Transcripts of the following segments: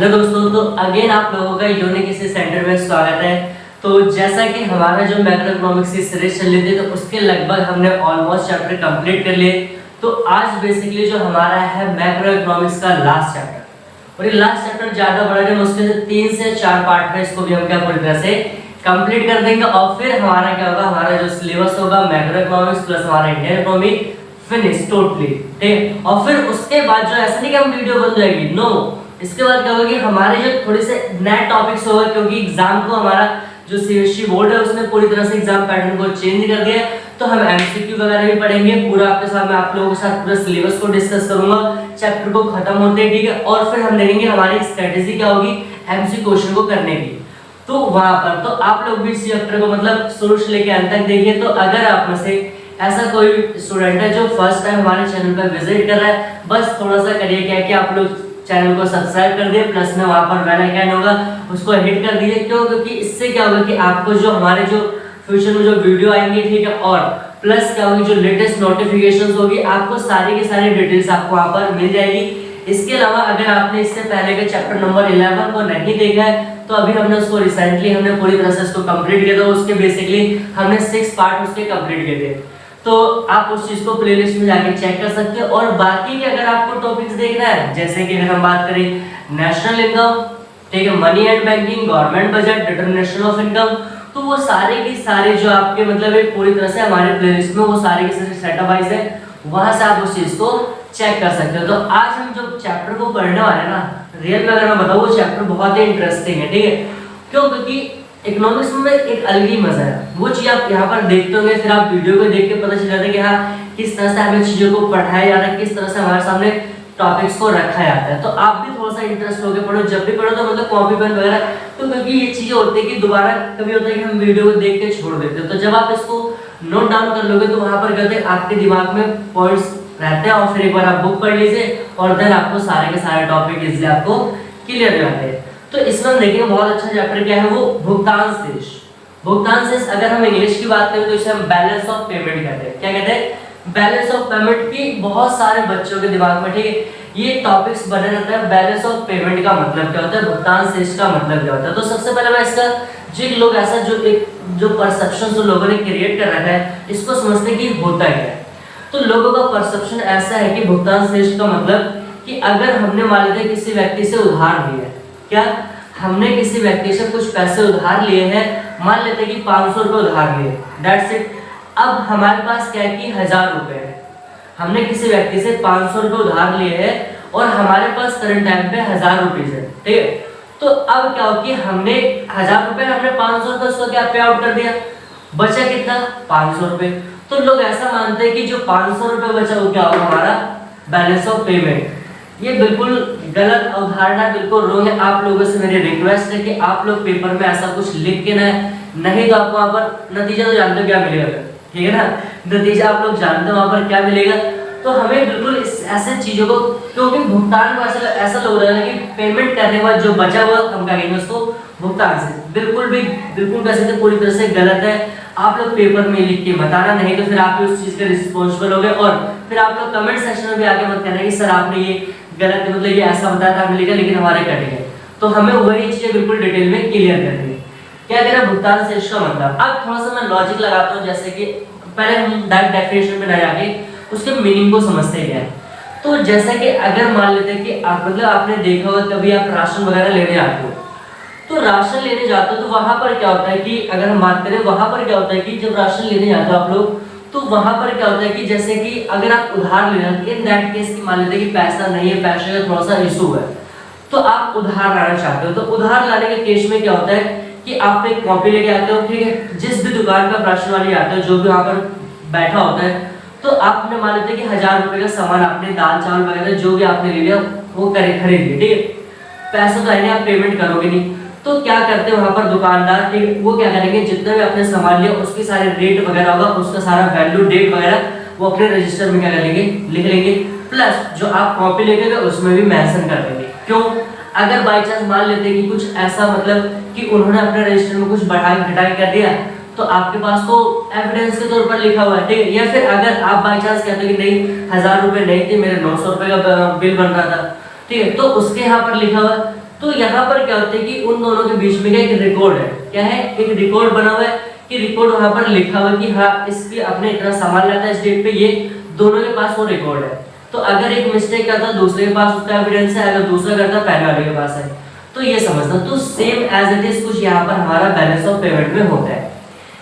Hello दोस्तों, तो again आप लोगों का यूनिक इसी सेंटर में स्वागत है। तो जैसा कि हमारा जो मैक्रो इकोनॉमिक्स की सीरीज चल रही थी, तो उसके लगभग हमने ऑलमोस्ट चैप्टर कंप्लीट कर लिए। तो आज बेसिकली जो हमारा है मैक्रो इकोनॉमिक्स का लास्ट चैप्टर, और ये लास्ट चैप्टर ज़्यादा बड़ा नहीं, मुश्किल से 3 से 4 पार्ट में इसको भी हम क्या पूरी तरह से कंप्लीट कर देंगे। और फिर हमारा क्या होगा, हमारा जो सिलेबस होगा मैक्रो इकोनॉमिक्स प्लस हमारा इंडियन इकोनॉमी फिनिश टोटली, ठीक। और फिर उसके बाद जो ऐसा नहीं कि हम वीडियो बन जाएगी, नो, इसके बाद क्या होगा कि हमारे जो थोड़े से नए टॉपिक्स होगा, क्योंकि एग्जाम को हमारा जो सीबीएसई बोर्ड है उसने पूरी तरह से एग्जाम पैटर्न को चेंज कर दिया है। तो हम एमसीक्यू वगैरह भी पढ़ेंगे पूरा आपके साथ, मैं आप लोगों के साथ पूरा सिलेबस को डिस्कस करूंगा चैप्टर को खत्म होते ही, ठीक है। और फिर हम देखेंगे हमारी स्ट्रेटेजी क्या होगी एमसीक्यू क्वेश्चन को करने की। तो वहां पर तो आप लोग भी इस चैप्टर को मतलब शुरू से लेकर अंत तक देखिए। तो अगर आप में से ऐसा कोई स्टूडेंट है जो फर्स्ट टाइम हमारे चैनल पर विजिट कर रहा है, बस थोड़ा सा करिए क्या कि आप लोग चैनल को सब्सक्राइब कर दिए, प्लस में वहां पर बेल आइकन होगा उसको हिट कर दीजिए। क्यों? क्योंकि इससे क्या होगा कि आपको जो हमारे जो फ्यूचर में जो वीडियो आएंगे, ठीक है, और प्लस क्या होगी जो लेटेस्ट नोटिफिकेशंस होगी, आपको सारी की सारी डिटेल्स आपको वहां पर मिल जाएगी। इसके अलावा अगर आपने इससे पहले के चैप्टर नंबर 11 को नहीं देखा है, तो अभी हमने उसको रिसेंटली हमने पूरी तरह से उसको कंप्लीट किया था। उसके बेसिकली हमने 6 पार्ट उसके कंप्लीट किए थे, तो आप उस चीज को प्लेलिस्ट में जाके चेक कर सकते हो। और बाकी के अगर आपको टॉपिक्स देखना है, जैसे कि अगर हम बात करें नेशनल इनकम, ठीक है, money and banking, government budget, determination of income, तो वो सारे की सारे जो आपके मतलब एक पूरी तरह से हमारे प्लेलिस्ट में वो सारे के सारे सेटअप वाइज है, वहां से आप उस चीज को चेक कर सकते हो। तो आज हम जो चैप्टर को पढ़ने वाले हैं ना, रियल में अगर मैं बताऊं वो चैप्टर बहुत ही इंटरेस्टिंग है, ठीक है। क्यों? क्योंकि इकोनॉमिक्स में एक अलग ही मजा है। वो चीज आप यहाँ पर देखते होंगे, फिर आप वीडियो को देख के पता चल जाता है कि हाँ किस तरह से हमें चीजों को पढ़ाया जा रहा है, किस तरह से हमारे सामने टॉपिक्स को रखा जाता है। तो आप भी थोड़ा सा इंटरेस्ट होके पढ़ो, जब भी पढ़ो तो मतलब कॉपी पेन वगैरह, तो क्योंकि ये चीजें होती है कि दोबारा कभी होता है कि हम वीडियो को देख के छोड़ देते हैं। तो जब आप इसको नोट डाउन कर लोगे तो वहां पर कहते हैं आपके दिमाग में पॉइंट्स रहते हैं, और फिर एक बार आप बुक पढ़ लीजिए और देन आपको सारे के सारे टॉपिक इजीली आपको क्लियर हो जाते हैं। तो इसमें हम देखेंगे बहुत अच्छा चैप्टर क्या है, वो भुगतान शेष। भुगतान शेष अगर हम इंग्लिश की बात करें तो इसे हम बैलेंस ऑफ पेमेंट कहते हैं। क्या कहते हैं? बैलेंस ऑफ पेमेंट की बहुत सारे बच्चों के दिमाग में, ठीक है, ये टॉपिक्स बने रहते हैं। बैलेंस ऑफ पेमेंट का मतलब क्या होता है, भुगतान शेष का मतलब क्या होता है। तो सबसे पहले मैं इसका जो लोग ऐसा जो परसेप्शन जो लोगों ने क्रिएट कर रखा है, इसको समझते कि होता क्या है। तो लोगों का परसेप्शन ऐसा है कि भुगतान शेष का मतलब कि अगर हमने मान लेते किसी व्यक्ति से उधार लिया है, क्या हमने किसी व्यक्ति से कुछ पैसे उधार लिए हैं, मान लेते कि 500 रुपए उधार लिए, दैट्स इट। अब हमारे पास क्या है कि 1000 रुपए है, हमने किसी व्यक्ति से 500 रुपए उधार लिए हैं और हमारे पास करंट टाइम पे 1000 रुपीज है, ठीक है। तो अब क्या हो कि हमने 1000 रुपए, हमने 500 रुपए उसको क्या पे आउट कर दिया, बचा कितना 500 रुपए। तो लोग ऐसा मानते हैं कि जो 500 रुपए बचा वो क्या होगा हमारा बैलेंस ऑफ पेमेंट। ये बिल्कुल गलत अवधारणा, बिल्कुल रॉन्ग है। आप लोगों से मेरी रिक्वेस्ट है कि आप लोग पेपर में ऐसा कुछ लिख के ना, नहीं तो आपको वहां पर नतीजा तो जानते हो क्या मिलेगा, ठीक है ना, नतीजा आप लोग जानते हो वहां पर क्या मिलेगा। तो हमें बिल्कुल ऐसे चीजों को, क्योंकि भुगतान को ऐसा लग रहा है कि पेमेंट करने के बाद जो बचा हुआ हम क्या कहेंगे उसको भुगतान से, बिल्कुल कैसे तो पूरी तरह से गलत है। आप लोग पेपर में लिख के बताना, नहीं तो फिर आप उस चीज के रिस्पॉन्सिबल होगे और फिर आप लोग कमेंट सेक्शन में भी आके मत कहना कि सर आपने ये गलत, मतलब ये ऐसा बताया था हमने लिखा लेकिन हमारे कट गए। तो हमें वही चीजें बिल्कुल डिटेल में क्लियर करनी है। क्या कह रहा है भुगतान शेष का मतलब। अब थोड़ा सा मैं लॉजिक लगाता हूँ, जैसे कि पहले हम डायरेक्ट डेफिनेशन में ना जाके उसके मीनिंग को समझते हैं। तो जैसे कि अगर मान लेते हैं कि आप मतलब आपने देखा होगा कभी आप राशन वगैरह लेने आते हो, तो राशन लेने जाते हो तो वहां पर क्या होता है कि अगर हम बात करें वहां पर क्या होता है कि जब राशन लेने जाते हो आप लोग, तो वहां पर क्या होता है कि जैसे कि अगर आप उधार ले रहे हैं, इन दैट केस की मान लेते हैं कि पैसा नहीं है, पैसे का थोड़ा सा इशू है, तो आप उधार लाना चाहते हो। तो उधार लाने के केस में क्या होता है कि आप एक कॉपी लेके आते हो, ठीक है, जिस भी दुकान का राशन वाले आते हो जो भी वहां पर बैठा होता है, तो आपने मान लेते कि 1000 रुपए का सामान आपने दाल चावल वगैरह जो भी आपने ले लिया वो खरीद लिया, ठीक है, पैसा तो है नहीं, आप पेमेंट करोगे नहीं। तो क्या करते हैं वहां पर दुकानदार, ठीक, वो क्या करेंगे जितना भी आपने सामान लिया उसके सारे रेट वगैरह होगा, उसका सारा वैल्यू डेट वगैरह वो अपने रजिस्टर में क्या करेंगे लिख लेंगे, प्लस जो आप कॉपी लेके गए उसमें भी मेंशन कर देंगे। क्यों? अगर बाई चांस मान लेते कि कुछ ऐसा मतलब कि उन्होंने अपने रजिस्टर में कुछ बढ़ाई घटाई कर दिया, तो आपके पास तो एविडेंस के तौर पर लिखा हुआ है, ठीक है। या फिर अगर आप बाई चांस कहते हो कि नहीं 1000 रुपए नहीं थे, मेरे 900 रुपए का बिल बन रहा था, ठीक है, तो उसके यहाँ पर लिखा हुआ तो यहाँ पर क्या होता है कि उन दोनों के बीच में क्या एक रिकॉर्ड है, क्या है, एक रिकॉर्ड बना हुआ है कि रिकॉर्ड वहाँ पर लिखा हुआ है कि हाँ इसकी अपने इतना सामान लाता है इस डेट पे, ये दोनों के पास वो रिकॉर्ड है। तो अगर एक मिस्टेक करता है दूसरे के पास उसका एविडेंस है, अगर दूसरा करता है पहले वाले के पास है, तो ये समझना। तो सेम एज इट इज कुछ यहाँ पर हमारा बैलेंस ऑफ पेमेंट में होता है।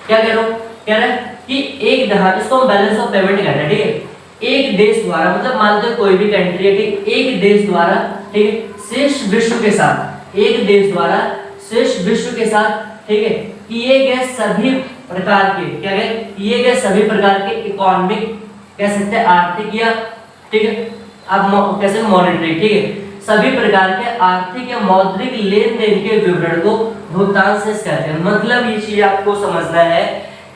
क्या कह रहा हूँ, कह रहा है कि एक दहा, इसको हम बैलेंस ऑफ पेमेंट कहते हैं, ठीक है। एक देश द्वारा, मतलब मानते हो कोई भी कंट्री है, ठीक, एक देश द्वारा, ठीक है, शेष विश्व के साथ, एक देश द्वारा शेष विश्व के साथ, ठीक है, किए गए सभी प्रकार के, क्या है, किए गए सभी प्रकार के इकोनॉमिक, कह सकते हैं आर्थिक, या ठीक है अब कैसे मॉनेटरी, ठीक है, सभी प्रकार के आर्थिक या मौद्रिक लेन देन के विवरण को भुगतान शेष कहते हैं। मतलब ये चीज आपको समझना है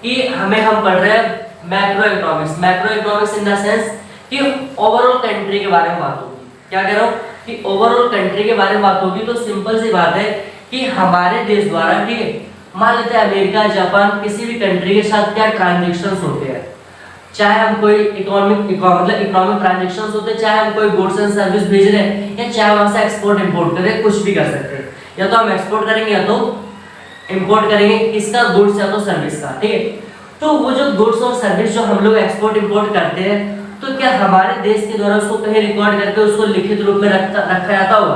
कि हम पढ़ रहे हैं macro economics in the sense कि ओवरऑल कंट्री के बारे में बात होगी। क्या कह रहा हूँ कि ओवरऑल कंट्री के बारे में बात होगी, तो सिंपल सी बात है कि हमारे देश द्वारा, ठीक है, मान लेते हैं अमेरिका, जापान, किसी भी कंट्री के साथ क्या ट्रांजैक्शंस होते हैं, चाहे हम कोई इकोनॉमिक ट्रांजैक्शंस होते हैं, चाहे हम कोई गुड्स एंड सर्विस भेज रहे हैं, या चाहे वहां से एक्सपोर्ट इंपोर्ट कर रहे हैं, कुछ भी कर सकते हैं। या तो हम एक्सपोर्ट करेंगे या तो इंपोर्ट करेंगे, किसका, गुड्स या तो सर्विस का, ठीक है। तो वो जो गुड्स और सर्विस जो हम लोग एक्सपोर्ट इंपोर्ट करते हैं, तो क्या हमारे देश के द्वारा उसको कहीं रिकॉर्ड करके उसको लिखित रूप में रखा जाता होगा?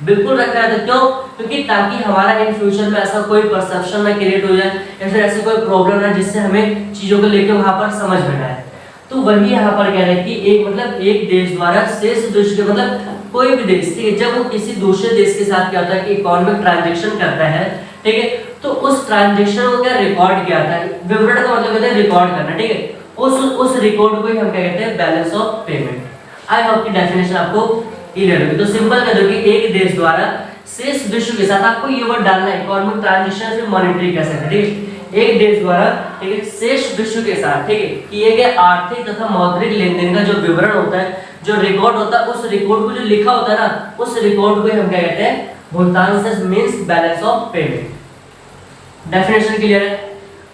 बिल्कुल रखा जाता। क्यों? क्योंकि ताकि हमारा इन फ्यूचर में ऐसा कोई परसेप्शन ना क्रिएट हो जाए, या फिर ऐसे कोई प्रॉब्लम ना जिससे हमें चीजों को लेकर वहां पर समझ में आए। तो वही यहाँ पर कह रहे हैं कि एक मतलब एक देश द्वारा शेष देश के, मतलब कोई भी देश, ठीक है, जब वो किसी दूसरे देश के साथ क्या होता है कि इकोनॉमिक ट्रांजैक्शन करता है, ठीक है, तो उस ट्रांजैक्शन को क्या रिकॉर्ड किया जाता है। विवरण का मतलब होता है रिकॉर्ड करना, ठीक है। उस रिकॉर्ड को ही हम क्या कहते हैं, balance of payment. I hope की डेफिनेशन आपको क्लियर होगी। तो सिंपल कर दो कि एक देश द्वारा शेष विश्व के साथ, आपको ये वर्ड डालना है, इकोनॉमिक ट्रांजैक्शन फिर मॉनेटरी कह सकते हैं, ठीक है। एक देश द्वारा, ठीक है, शेष विश्व के साथ, ठीक है, किए गए आर्थिक तथा मौद्रिक लेन देन का जो विवरण होता है, जो रिकॉर्ड होता है, उस रिकॉर्ड को जो लिखा होता है ना, उस रिकॉर्ड को हम क्या कहते हैं, भुगतान शेष means balance of payment. Definition clear है।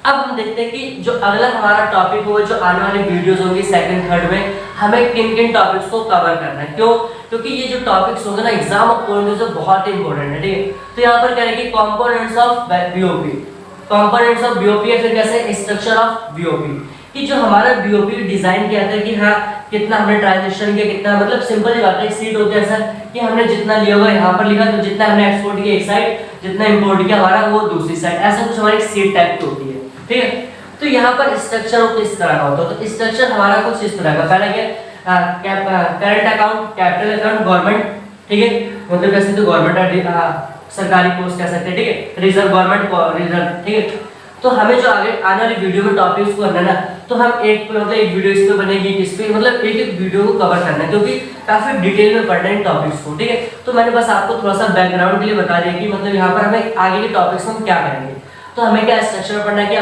अब हम देखते हैं कि जो अगला हमारा टॉपिक होगा, जो आने वाली वीडियोस होंगी सेकंड थर्ड में, हमें किन किन टॉपिक्स को कवर करना है। क्यों? क्योंकि ये जो टॉपिक्स होंगे ना एग्जाम पॉइंट से बहुत ही इंपॉर्टेंट है, ठीक है। तो यहाँ पर कह रहे हैं कि components of BOP, components of BOP या फिर कैसे स्ट्रक्चर ऑफ बीओपी, कि जो हमारा बीओपी डिजाइन किया था कि हाँ कितना हमने ट्रांजैक्शन किया, कितना, मतलब सिंपल ही बात है, सीट होती है ऐसा कि हमने जितना लिया हुआ यहाँ पर लिखा, तो जितना हमने एक्सपोर्ट किया एक साइड, जितना इंपोर्ट किया हमारा वो दूसरी साइड, ऐसा कुछ हमारी सीट टाइप की होती है, ठीक है। तो यहाँ पर स्ट्रक्चर किस तरह का होता है, तो स्ट्रक्चर हमारा कुछ इस तरह का, पहला क्या, current account, capital account, government, ठीक है, मतलब कैसे तो गवर्नमेंट सरकारी पोस्ट कह सकते हैं, ठीक है, रिजर्व गवर्नमेंट रिजर्व, ठीक है। तो हमें जो आगे आने वाली वीडियो में टॉपिक्स को करना है ना, तो हम एक वीडियो इस पे बनेगी, इस पे, मतलब एक वीडियो को कवर करना है, क्योंकि काफी डिटेल में पढ़ना है टॉपिक्स को, ठीक है। तो मैंने बस आपको थोड़ा सा बैकग्राउंड के लिए बता दिया कि मतलब यहाँ पर हमें आगे के टॉपिक्स में क्या करेंगे। तो हमें क्या स्ट्रक्चर पढ़ना है, क्या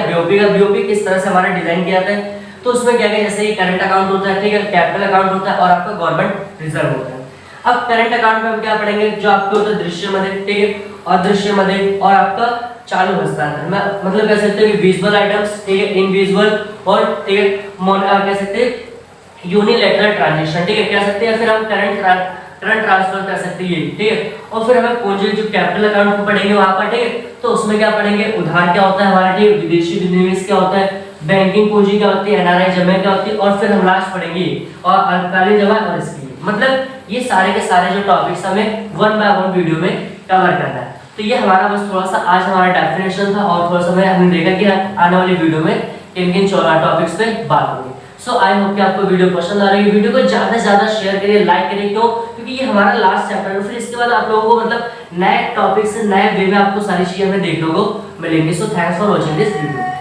बीओपी किस तरह से हमारा डिजाइन किया जाता है। तो उसमें क्या है, जैसे करंट अकाउंट होता है, ठीक है, कैपिटल अकाउंट होता है और आपका गवर्नमेंट रिजर्व होता है। अब करंट अकाउंट में हम क्या पढ़ेंगे, जो आपके होता है दृश्य मदद, ठीक है, और दृश्य मदद और आपका चालू हस्तांतरण, मतलब कह सकते हैं विजुअल आइटम्स, ठीक है, इनविजुअल और ठीक है कह सकते हैं यूनिलैटरल ट्रांजैक्शन, ठीक है, कह सकते हैं। फिर हम करंट ट्रांसफर कर सकते हैं, ठीक है। और फिर हमें पूंजी जो कैपिटल अकाउंट को पढ़ेंगे वहां पर, ठीक है, तो उसमें क्या पढ़ेंगे, उधार क्या होता है हमारा, ठीक है, विदेशी विनिवेश क्या होता है, बैंकिंग पूंजी क्या होती है, एनआरआई जमा क्या होती है, और फिर हम लास्ट पढ़ेंगे और अल्पकालीन जमा और इसकी, मतलब ये सारे के सारे जो टॉपिक्स हमें वन बाय वन वीडियो में कवर करना है। तो ये हमारा बस थोड़ा सा आज हमारा डेफिनेशन था, और थोड़ा सा हमने देखा कि आने वाली वीडियो में किन किन टॉपिक्स पे बात होगी। सो आई होप कि आपको वीडियो पसंद आ रही है। वीडियो को ज्यादा से ज्यादा शेयर करिए, लाइक करिए। क्यों? क्योंकि ये हमारा लास्ट चैप्टर है, फिर इसके बाद आप लोगों को मतलब नए टॉपिक से नए वे में आपको सारी चीजें हमें देखने को मिलेंगी। So thanks for watching this video.